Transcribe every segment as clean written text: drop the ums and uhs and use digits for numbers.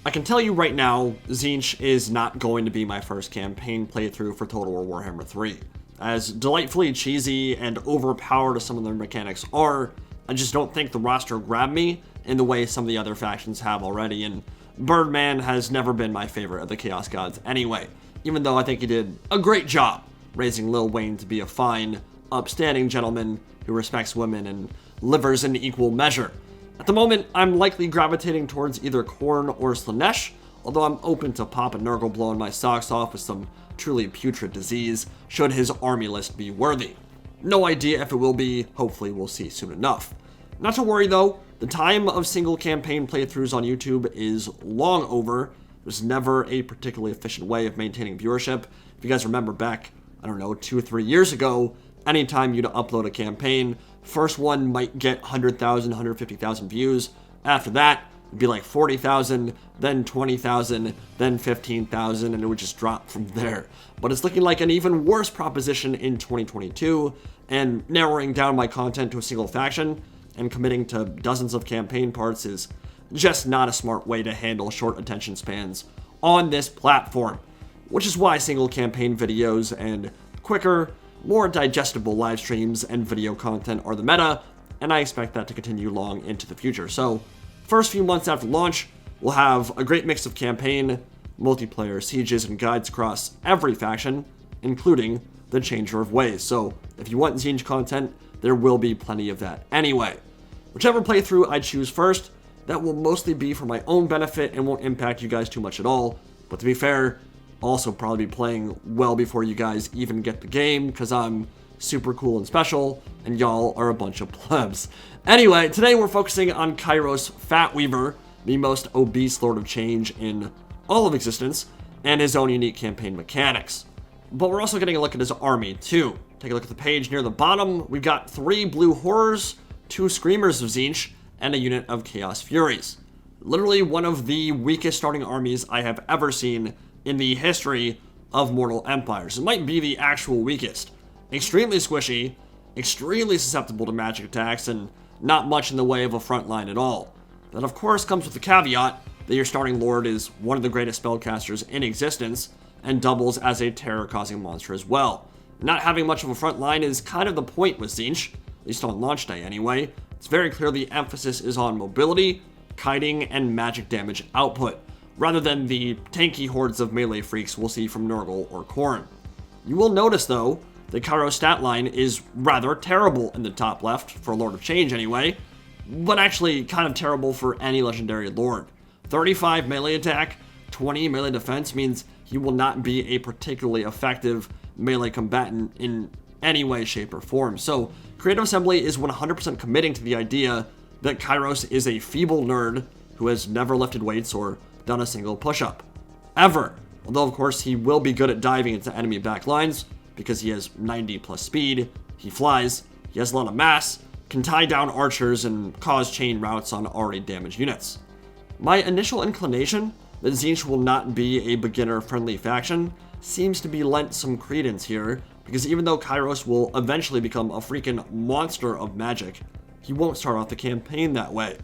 I can tell you right now, Tzeentch is not going to be my first campaign playthrough for Total War Warhammer 3. As delightfully cheesy and overpowered as some of their mechanics are, I just don't think the roster grabbed me in the way some of the other factions have already, and Birdman has never been my favorite of the Chaos Gods anyway, even though I think he did a great job raising Lil Wayne to be a fine, upstanding gentleman who respects women and livers in equal measure. At the moment, I'm likely gravitating towards either Khorne or Slaanesh, although I'm open to Papa Nurgle blowing my socks off with some truly putrid disease, should his army list be worthy. No idea if it will be, hopefully we'll see soon enough. Not to worry though, the time of single campaign playthroughs on YouTube is long over. There's never a particularly efficient way of maintaining viewership. If you guys remember back, I don't know, 2 or 3 years ago, anytime you'd upload a campaign, first one might get 100,000, 150,000 views. After that, it'd be like 40,000, then 20,000, then 15,000, and it would just drop from there. But it's looking like an even worse proposition in 2022, and narrowing down my content to a single faction and committing to dozens of campaign parts is just not a smart way to handle short attention spans on this platform, which is why single campaign videos and quicker, more digestible live streams and video content are the meta, and I expect that to continue long into the future. So, first few months after launch, we'll have a great mix of campaign, multiplayer, sieges, and guides across every faction, including the Changer of Ways. So, if you want Tzeentch content, there will be plenty of that anyway. Whichever playthrough I choose first, that will mostly be for my own benefit and won't impact you guys too much at all. But to be fair, also probably be playing well before you guys even get the game, because I'm super cool and special, and y'all are a bunch of plebs. Anyway, today we're focusing on Kairos Fateweaver, the most obese Lord of Change in all of existence, and his own unique campaign mechanics. But we're also getting a look at his army too. Take a look at the page near the bottom. We've got 3 blue horrors, 2 screamers of Tzeentch, and a unit of Chaos Furies. Literally one of the weakest starting armies I have ever seen in the history of mortal empires. It might be the actual weakest. Extremely squishy, extremely susceptible to magic attacks, and not much in the way of a front line at all. That of course comes with the caveat that your starting lord is one of the greatest spellcasters in existence, and doubles as a terror-causing monster as well. Not having much of a front line is kind of the point with Tzeentch, at least on launch day anyway. It's very clear the emphasis is on mobility, kiting, and magic damage output, rather than the tanky hordes of melee freaks we'll see from Nurgle or Khorne. You will notice though, the Kairos stat line is rather terrible in the top left, for Lord of Change anyway, but actually kind of terrible for any Legendary Lord. 35 melee attack, 20 melee defense means he will not be a particularly effective melee combatant in any way, shape, or form. So, Creative Assembly is 100% committing to the idea that Kairos is a feeble nerd who has never lifted weights or done a single push-up. Ever. Although, of course, he will be good at diving into enemy backlines, because he has 90 plus speed, he flies, he has a lot of mass, can tie down archers, and cause chain routes on already damaged units. My initial inclination that Tzeentch will not be a beginner-friendly faction seems to be lent some credence here, because even though Kairos will eventually become a freaking monster of magic, he won't start off the campaign that way.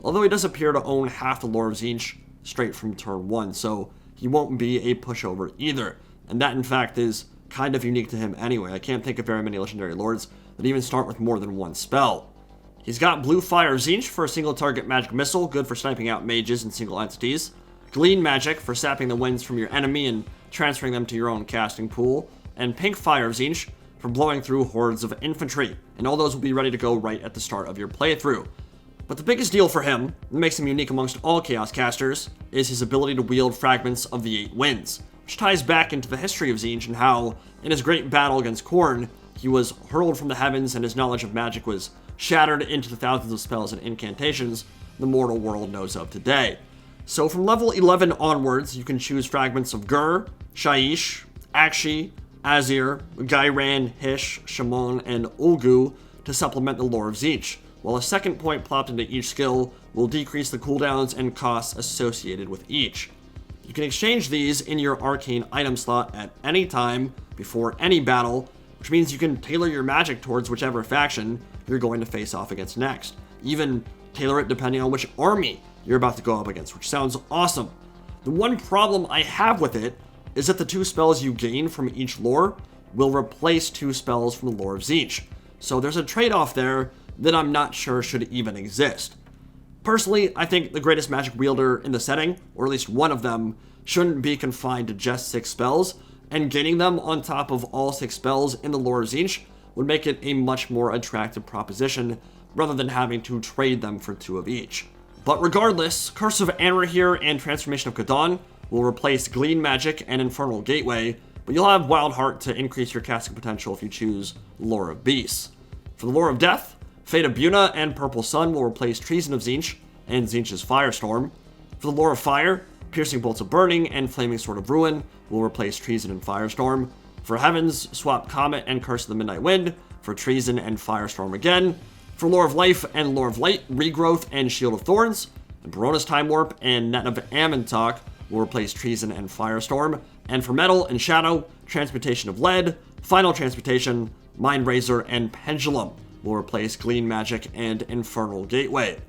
Although he does appear to own half the lore of Tzeentch straight from turn 1, so he won't be a pushover either. And that in fact is kind of unique to him anyway. I can't think of very many Legendary Lords that even start with more than 1 spell. He's got Blue Fire Tzeentch for a single target magic missile, good for sniping out mages and single entities. Glean Magic for sapping the winds from your enemy and transferring them to your own casting pool. And Pink Fire Tzeentch for blowing through hordes of infantry. And all those will be ready to go right at the start of your playthrough. But the biggest deal for him, that makes him unique amongst all Chaos casters, is his ability to wield Fragments of the 8 Winds, which ties back into the history of Tzeentch and how, in his great battle against Khorne, he was hurled from the heavens and his knowledge of magic was shattered into the thousands of spells and incantations the mortal world knows of today. So from level 11 onwards, you can choose Fragments of Gur, Shaiish, Akshi, Azir, Gairan, Hish, Shimon, and Ulgu to supplement the lore of Tzeentch, while a second point plopped into each skill will decrease the cooldowns and costs associated with each. You can exchange these in your arcane item slot at any time before any battle, which means you can tailor your magic towards whichever faction you're going to face off against next. Even tailor it depending on which army you're about to go up against, which sounds awesome. The one problem I have with it is that the 2 spells you gain from each lore will replace 2 spells from the lore of Tzeentch. So there's a trade-off there that I'm not sure should even exist. Personally, I think the greatest magic wielder in the setting, or at least one of them, shouldn't be confined to just 6 spells, and gaining them on top of all 6 spells in the lore of Tzeentch would make it a much more attractive proposition, rather than having to trade them for 2 of each. But regardless, Curse of Anrahir and Transformation of Kadon will replace Glean Magic and Infernal Gateway, but you'll have Wild Heart to increase your casting potential if you choose Lore of Beasts. For the Lore of Death, Fate of Buna and Purple Sun will replace Treason of Tzeentch and Tzeentch's Firestorm. For the Lore of Fire, Piercing Bolts of Burning and Flaming Sword of Ruin will replace Treason and Firestorm. For Heavens, swap Comet and Curse of the Midnight Wind for Treason and Firestorm again. For Lore of Life and Lore of Light, Regrowth and Shield of Thorns. And Barona's Time Warp and Net of Amantok will replace Treason and Firestorm. And for Metal and Shadow, Transmutation of Lead, Final Transmutation, Mind Razor, and Pendulum will replace Glean Magic and Infernal Gateway.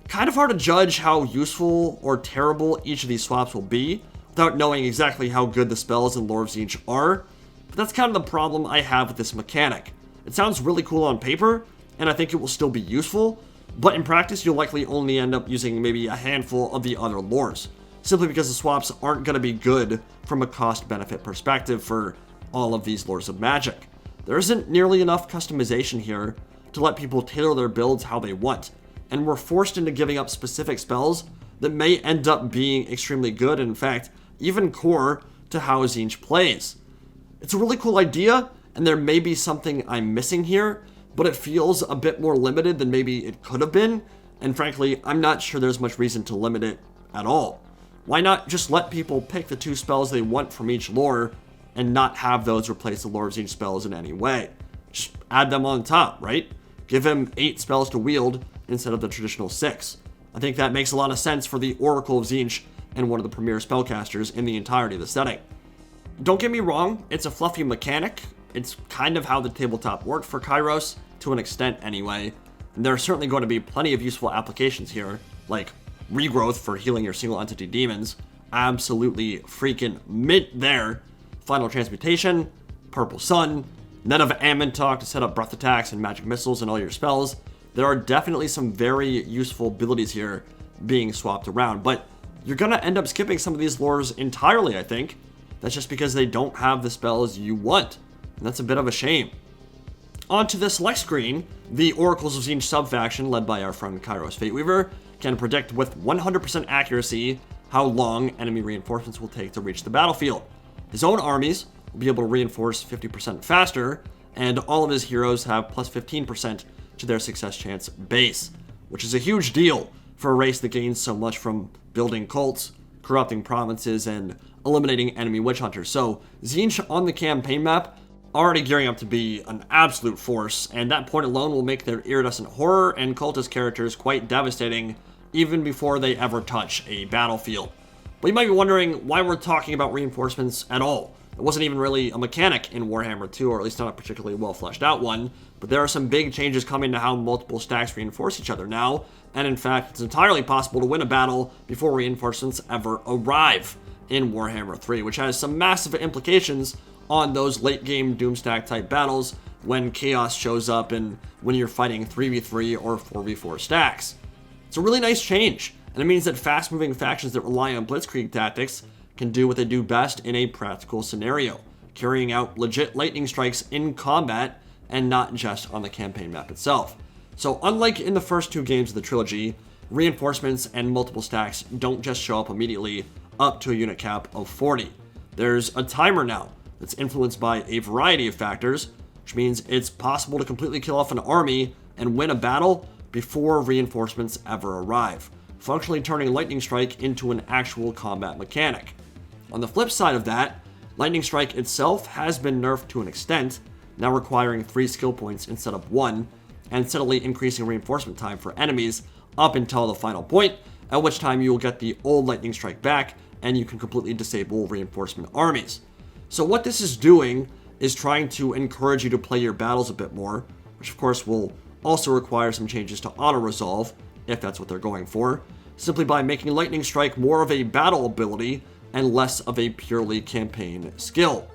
Kind of hard to judge how useful or terrible each of these swaps will be without knowing exactly how good the spells in Lore of Tzeentch are, but that's kind of the problem I have with this mechanic. It sounds really cool on paper, and I think it will still be useful, but in practice you'll likely only end up using maybe a handful of the other lores, simply because the swaps aren't going to be good from a cost-benefit perspective for all of these lores of magic. There isn't nearly enough customization here to let people tailor their builds how they want, and we're forced into giving up specific spells that may end up being extremely good, and in fact, even core to how Tzeentch plays. It's a really cool idea, and there may be something I'm missing here, but it feels a bit more limited than maybe it could have been, and frankly, I'm not sure there's much reason to limit it at all. Why not just let people pick the 2 spells they want from each lore, and not have those replace the Lore of Tzeentch spells in any way? Just add them on top, right? Give him 8 spells to wield instead of the traditional 6. I think that makes a lot of sense for the Oracle of Tzeentch and one of the premier spellcasters in the entirety of the setting. Don't get me wrong, it's a fluffy mechanic. It's kind of how the tabletop worked for Kairos, to an extent anyway. And there are certainly going to be plenty of useful applications here, like Regrowth for healing your single entity demons. Absolutely freaking mint there. Final Transmutation, Purple Sun, Net of Amantok to set up breath attacks and magic missiles and all your spells. There are definitely some very useful abilities here being swapped around, but you're going to end up skipping some of these lores entirely, I think. That's just because they don't have the spells you want, and that's a bit of a shame. On to the select screen, the Oracles of Tzeentch subfaction, led by our friend Kairos Fateweaver, can predict with 100% accuracy how long enemy reinforcements will take to reach the battlefield. His own armies will be able to reinforce 50% faster, and all of his heroes have plus 15% to their success chance base, which is a huge deal for a race that gains so much from building cults, corrupting provinces, and eliminating enemy witch hunters. So Tzeentch on the campaign map already gearing up to be an absolute force, and that point alone will make their iridescent horror and cultist characters quite devastating even before they ever touch a battlefield. But you might be wondering why we're talking about reinforcements at all. It wasn't even really a mechanic in Warhammer 2, or at least not a particularly well fleshed out one, but there are some big changes coming to how multiple stacks reinforce each other now, and in fact, it's entirely possible to win a battle before reinforcements ever arrive in Warhammer 3, which has some massive implications on those late game Doomstack type battles when chaos shows up and when you're fighting 3v3 or 4v4 stacks. It's a really nice change, and it means that fast moving factions that rely on blitzkrieg tactics can do what they do best in a practical scenario, carrying out legit lightning strikes in combat and not just on the campaign map itself. So unlike in the first 2 games of the trilogy, reinforcements and multiple stacks don't just show up immediately up to a unit cap of 40. There's a timer now that's influenced by a variety of factors, which means it's possible to completely kill off an army and win a battle before reinforcements ever arrive, functionally turning Lightning Strike into an actual combat mechanic. On the flip side of that, Lightning Strike itself has been nerfed to an extent, now requiring 3 skill points instead of 1, and steadily increasing reinforcement time for enemies up until the final point, at which time you will get the old Lightning Strike back and you can completely disable reinforcement armies. So what this is doing is trying to encourage you to play your battles a bit more, which of course will also require some changes to auto-resolve, if that's what they're going for, simply by making Lightning Strike more of a battle ability and less of a purely campaign skill.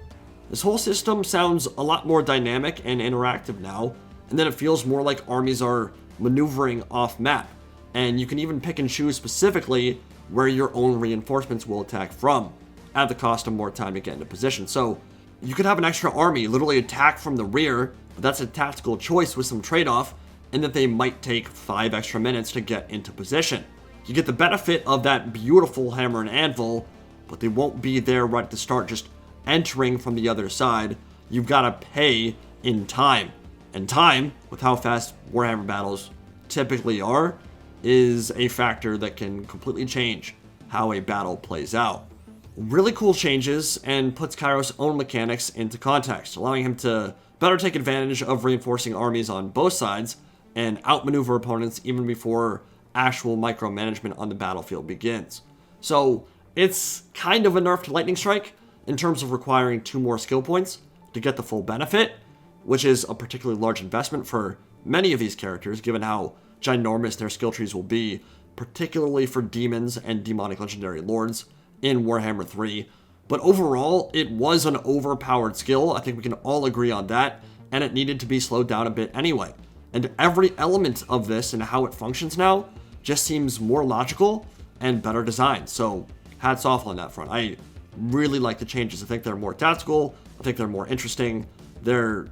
This whole system sounds a lot more dynamic and interactive now, and then it feels more like armies are maneuvering off map, and you can even pick and choose specifically where your own reinforcements will attack from, at the cost of more time to get into position. So you could have an extra army literally attack from the rear, but that's a tactical choice with some trade-off, and that they might take 5 extra minutes to get into position. You get the benefit of that beautiful hammer and anvil, but they won't be there right at the start, just entering from the other side. You've got to pay in time. And time, with how fast Warhammer battles typically are, is a factor that can completely change how a battle plays out. Really cool changes, and puts Kairos' own mechanics into context, allowing him to better take advantage of reinforcing armies on both sides and outmaneuver opponents even before actual micromanagement on the battlefield begins. So it's kind of a nerf to Lightning Strike in terms of requiring 2 more skill points to get the full benefit, which is a particularly large investment for many of these characters given how ginormous their skill trees will be, particularly for demons and demonic legendary lords in Warhammer 3. But overall, it was an overpowered skill. I think we can all agree on that, and it needed to be slowed down a bit anyway. And every element of this and how it functions now just seems more logical and better designed. So hats off on that front. I really like the changes. I think they're more tactical. I think they're more interesting. They're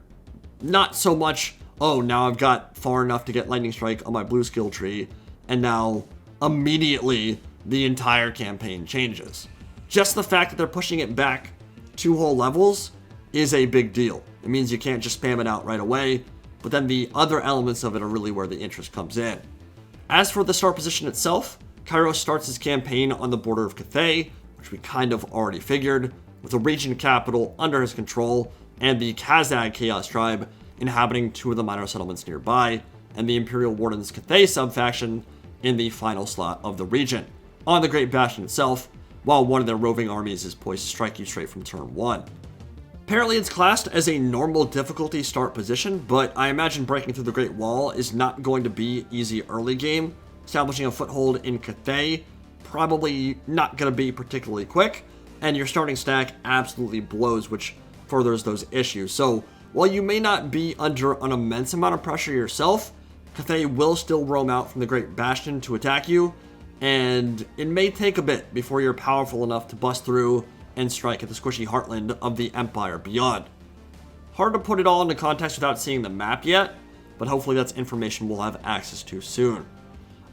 not so much, oh, now I've got far enough to get Lightning Strike on my blue skill tree, and now immediately the entire campaign changes. Just the fact that they're pushing it back 2 whole levels is a big deal. It means you can't just spam it out right away, but then the other elements of it are really where the interest comes in. As for the start position itself, Kairos starts his campaign on the border of Cathay, which we kind of already figured, with a region capital under his control, and the Kazakh Chaos Tribe inhabiting 2 of the minor settlements nearby, and the Imperial Warden's Cathay subfaction in the final slot of the region, on the Great Bastion itself, while one of their roving armies is poised to strike you straight from turn 1. Apparently it's classed as a normal difficulty start position, but I imagine breaking through the Great Wall is not going to be easy early game. Establishing a foothold in Cathay, probably not going to be particularly quick, and your starting stack absolutely blows, which furthers those issues. So while you may not be under an immense amount of pressure yourself, Cathay will still roam out from the Great Bastion to attack you, and it may take a bit before you're powerful enough to bust through and strike at the squishy heartland of the Empire beyond. Hard to put it all into context without seeing the map yet, but hopefully that's information we'll have access to soon.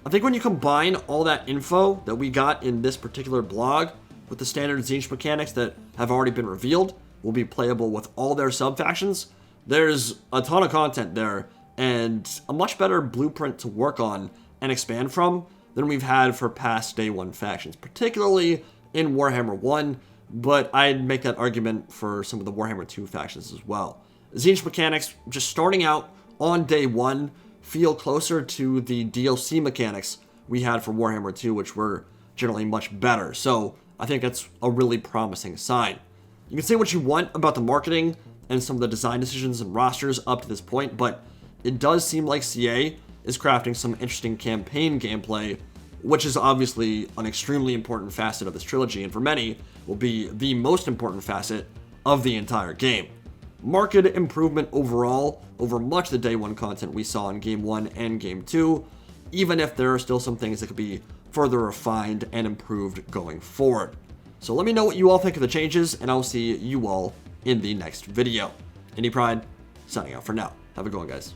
I think when you combine all that info that we got in this particular blog with the standard Tzeentch mechanics that have already been revealed, will be playable with all their sub-factions, there's a ton of content there, and a much better blueprint to work on and expand from than we've had for past Day 1 factions, particularly in Warhammer 1, but I'd make that argument for some of the Warhammer 2 factions as well. Tzeentch mechanics, just starting out on Day 1, feel closer to the DLC mechanics we had for Warhammer 2, which were generally much better, so I think that's a really promising sign. You can say what you want about the marketing and some of the design decisions and rosters up to this point, but it does seem like CA is crafting some interesting campaign gameplay, which is obviously an extremely important facet of this trilogy, and for many will be the most important facet of the entire game. Marked improvement overall over much of the Day 1 content we saw in Game 1 and Game 2, even if there are still some things that could be further refined and improved going forward. So let me know what you all think of the changes, and I'll see you all in the next video. Indie Pride, signing out for now. Have a good one, guys.